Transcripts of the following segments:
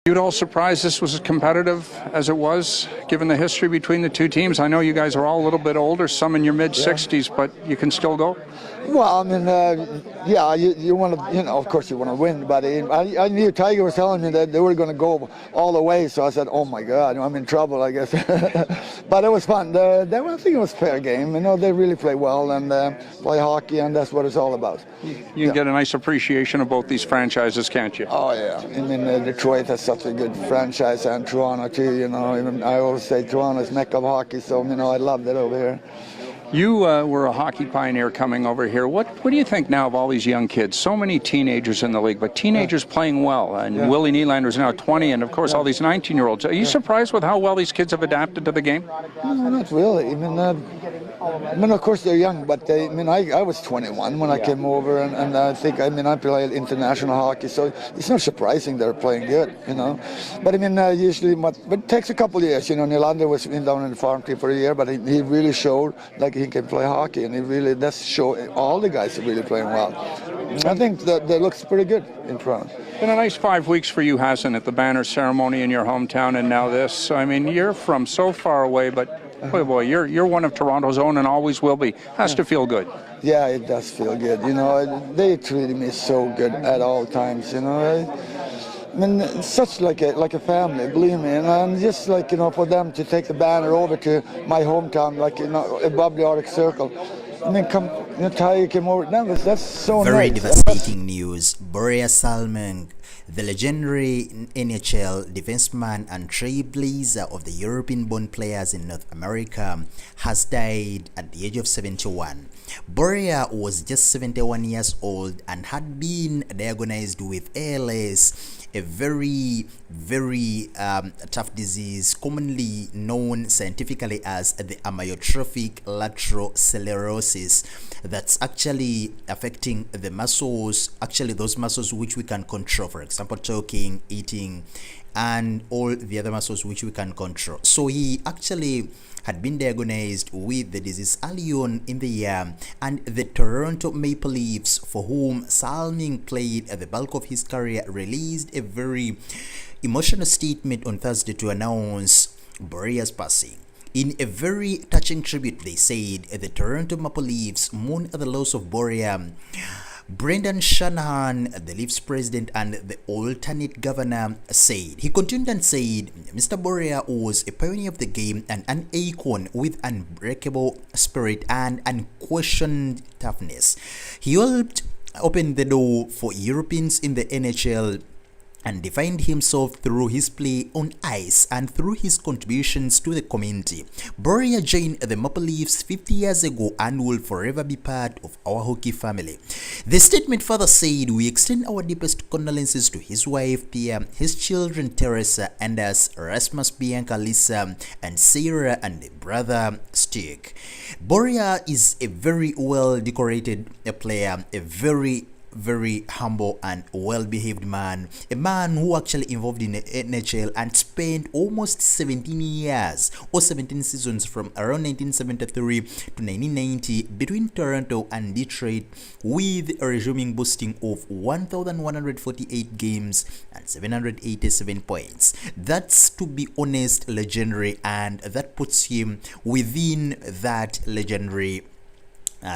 You at all surprised this was as competitive as it was, given the history between the two teams? I know you guys are all a little bit older, some in your mid-60s, but you can still go? Well, I mean, yeah, you want to, of course you want to win, but I knew Tiger was telling me that they were going to go all the way, so I said, oh my God, I'm in trouble, I guess. But it was fun. I think it was a fair game. They really play well and play hockey, and that's what it's all about. You can get a nice appreciation of both these franchises, can't you? Oh, yeah. I mean, Detroit has such a good franchise, and Toronto, too, Even I always say Toronto's mecca of hockey, so, I love that over here. You were a hockey pioneer coming over here. What do you think now of all these young kids? So many teenagers in the league, but teenagers playing well. And Willie Nylander is now 20, and of course all these 19-year-olds. Are you surprised with how well these kids have adapted to the game? No, not really. I mean, of course they're young, but I was 21 when I came over, and I think, I play international hockey, so it's not surprising they're playing good, But usually, but it takes a couple of years. Nylander was down in the farm team for a year, but he really showed like he can play hockey, and he really does show. All the guys are really playing well. I think that looks pretty good in Toronto. Been a nice 5 weeks for you, hasn't it? The banner ceremony in your hometown, and now this. I mean, you're from so far away, but boy, you're one of Toronto's own and always will be. Has to feel good. Yeah, it does feel good. They treated me so good at all times. It's such like a family, believe me, and just for them to take the banner over to my hometown, above the Arctic Circle. Tiger came over. That's so Very nice. devastating news. Borje Salming, the legendary NHL defenseman and trailblazer of the European-born players in North America, has died at the age of 71. Borje was just 71 years old and had been diagnosed with ALS, a very, very tough disease, commonly known scientifically as the amyotrophic lateral sclerosis, that's actually affecting the muscles, those muscles which we can control, for example, talking, eating, and all the other muscles which we can control. So he actually had been diagnosed with the disease early on in the year, and the Toronto Maple Leafs, for whom Salming played the bulk of his career, released a very emotional statement on Thursday to announce Borje's passing. In a very touching tribute, they said the Toronto Maple Leafs mourn the loss of Borje. Brendan Shanahan, the Leafs president and the alternate governor, said. He continued and said, Mr. Borje was a pioneer of the game and an icon with unbreakable spirit and unquestioned toughness. He helped open the door for Europeans in the NHL and defined himself through his play on ice and through his contributions to the community. Borje joined the Maple Leafs 50 years ago and will forever be part of our hockey family. The statement further said, we extend our deepest condolences to his wife Pia, his children Teresa, Anders, Rasmus, Bianca, Lisa, and Sarah, and their brother Stig. Borje is a very well decorated player, a very humble and well-behaved man, a man who actually involved in the NHL and spent almost 17 years or 17 seasons from around 1973 to 1990 between Toronto and Detroit, with a resuming boasting of 1,148 games and 787 points. That's, to be honest, legendary, and that puts him within that legendary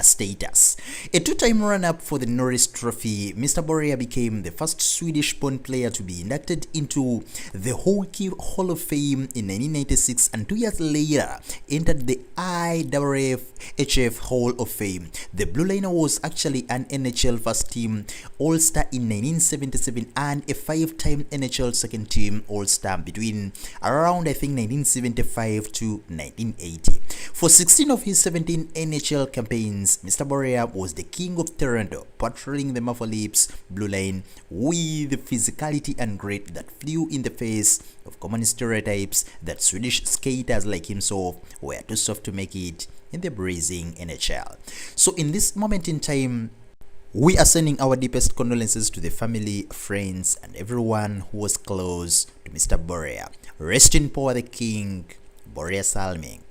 status. A two-time runner-up for the Norris Trophy, Mr. Borje became the first Swedish-born player to be inducted into the Hockey Hall of Fame in 1996, and 2 years later entered the IWF Hall of Fame. The Blue Liner was actually an NHL first-team All-Star in 1977 and a 5-time NHL second-team All-Star between around, I think, 1975 to 1980. For 16 of his 17 NHL campaigns, Mr. Borje was the king of Toronto, patrolling the Maple Leafs blue line with physicality and grit that flew in the face of common stereotypes that Swedish skaters like himself were too soft to make it in the blazing NHL. So in this moment in time, we are sending our deepest condolences to the family, friends, and everyone who was close to Mr. Borje. Rest in power, the king, Borje Salming.